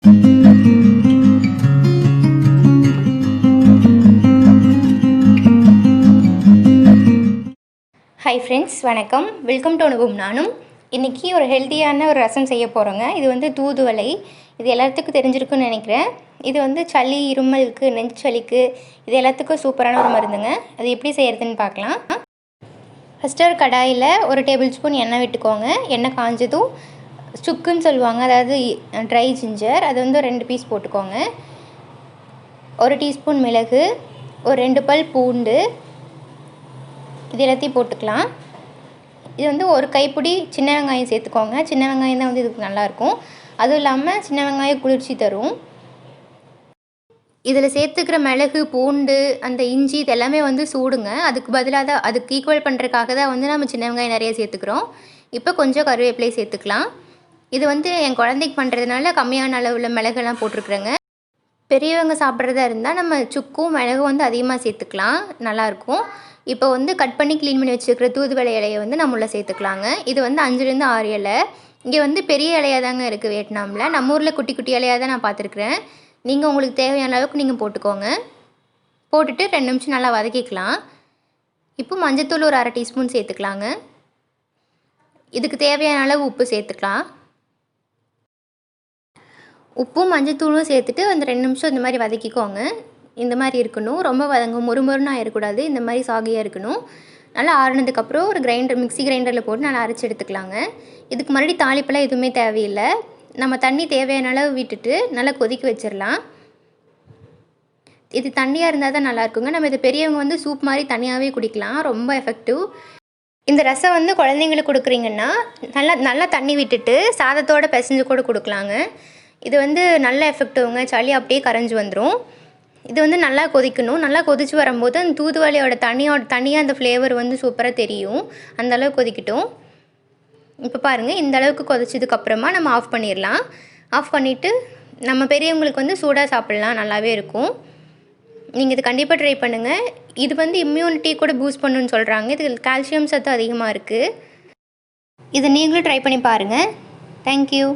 Hi friends, வணக்கம். Welcome to அனுபவம். நானும் இன்றைக்கி ஒரு ஹெல்த்தியான ஒரு ரசம் செய்ய போகிறோங்க. இது வந்து தூதுவளை. இது எல்லாத்துக்கும் தெரிஞ்சிருக்குன்னு நினைக்கிறேன். இது வந்து சளி, இருமலுக்கு, நெஞ்சு சளிக்கு, இது எல்லாத்துக்கும் சூப்பரான ஒரு மருந்துங்க. அது எப்படி செய்கிறதுன்னு பார்க்கலாம். ஃபஸ்ட்டு ஒரு கடாயில் ஒரு டேபிள் ஸ்பூன் எண்ணெய் விட்டுக்கோங்க. எண்ணெய் காஞ்சதும் சுக்குன்னு சொல்லுவாங்க, அதாவது ட்ரை ஜிஞ்சர், அது வந்து 2 பீஸ் போட்டுக்கோங்க. 1 டீஸ்பூன் மிளகு, ஒரு 2 பல் பூண்டு, இது எல்லாத்தையும் போட்டுக்கலாம். இது வந்து ஒரு கைப்பிடி சின்ன வெங்காயம் சேர்த்துக்கோங்க. சின்ன வெங்காயம் தான் வந்து இதுக்கு நல்லாயிருக்கும். அதுவும் இல்லாமல் சின்ன வெங்காயம் குளிர்ச்சி தரும். இதில் சேர்த்துக்கிற மிளகு, பூண்டு, அந்த இஞ்சி இது எல்லாமே வந்து சூடுங்க. அதுக்கு பதிலாக தான், அதுக்கு ஈக்குவல் பண்ணுறதுக்காக தான் வந்து நம்ம சின்ன வெங்காயம் நிறைய சேர்த்துக்கிறோம். இப்போ கொஞ்சம் கருவேப்பிலை சேர்த்துக்கலாம். இது வந்து என் குழந்தைக்கு பண்ணுறதுனால கம்மியான அளவில் மிளகெல்லாம் போட்டிருக்குறேங்க. பெரியவங்க சாப்பிட்றதா இருந்தால் நம்ம சுக்கும் மிளகும் வந்து அதிகமாக சேர்த்துக்கலாம், நல்லாயிருக்கும். இப்போ வந்து கட் பண்ணி க்ளீன் பண்ணி வச்சுருக்கிற தூதுவளை இலையை வந்து நம்ம உள்ளே சேர்த்துக்கலாங்க. இது வந்து 5லேருந்து 6 இலை. இங்கே வந்து பெரிய இலையாக தாங்க இருக்குது வியட்நாமில். நம்ம ஊரில் குட்டி குட்டி இலையாக தான் நான் பார்த்துருக்குறேன். நீங்கள் உங்களுக்கு தேவையான அளவுக்கு நீங்கள் போட்டுக்கோங்க. போட்டுட்டு 2 நிமிஷம் நல்லா வதக்கிக்கலாம். இப்போ மஞ்சத்தூள் ஒரு 1/2 டீஸ்பூன் சேர்த்துக்கலாங்க. இதுக்கு தேவையான அளவு உப்பு சேர்த்துக்கலாம். உப்பும் மஞ்சத்தூளும் சேர்த்துட்டு அந்த 2 நிமிஷம் இந்த மாதிரி வதக்கிக்கோங்க. இந்த மாதிரி இருக்கணும். ரொம்ப வதங்கும் மொறுமொறுன்னு ஆகிடக்கூடாது. இந்த மாதிரி சாகியாக இருக்கணும். நல்லா ஆறுனதுக்கப்புறம் ஒரு மிக்ஸி கிரைண்டரில் போட்டு நல்லா அரைச்சி எடுத்துக்கலாங்க. இதுக்கு மறுபடியும் தாளிப்பெல்லாம் எதுவுமே தேவையில்லை. நம்ம தண்ணி தேவையான அளவு விட்டுட்டு நல்லா கொதிக்க வச்சிடலாம். இது தண்ணியாக இருந்தால் தான் நல்லாயிருக்குங்க. நம்ம இது பெரியவங்க வந்து சூப் மாதிரி தனியாகவே குடிக்கலாம், ரொம்ப எஃபெக்டிவ். இந்த ரசம் வந்து குழந்தைங்களுக்கு கொடுக்குறீங்கன்னா நல்லா தண்ணி விட்டுட்டு சாதத்தோடு பிசைஞ்சு கூட கொடுக்கலாங்க. இது வந்து நல்ல எஃபெக்டிவ்ங்க. சளி அப்படியே கரைஞ்சி வந்துடும். இது வந்து நல்லா கொதிக்கணும். நல்லா கொதித்து வரும்போது அந்த தூதுவளையோட தனியாக அந்த ஃப்ளேவர் வந்து சூப்பராக தெரியும். அந்தளவுக்கு கொதிக்கட்டும். இப்போ பாருங்கள், இந்த அளவுக்கு கொதிச்சதுக்கப்புறமா நம்ம ஆஃப் பண்ணிடலாம். ஆஃப் பண்ணிவிட்டு நம்ம பெரியவங்களுக்கு வந்து சூடாக சாப்பிட்லாம், நல்லாவே இருக்கும். நீங்கள் இது கண்டிப்பாக ட்ரை பண்ணுங்கள். இது வந்து இம்யூனிட்டி கூட பூஸ்ட் பண்ணுன்னு சொல்கிறாங்க. இது கால்சியம் சத்து அதிகமாக இருக்குது. இதை நீங்களும் ட்ரை பண்ணி பாருங்கள். தேங்க்யூ.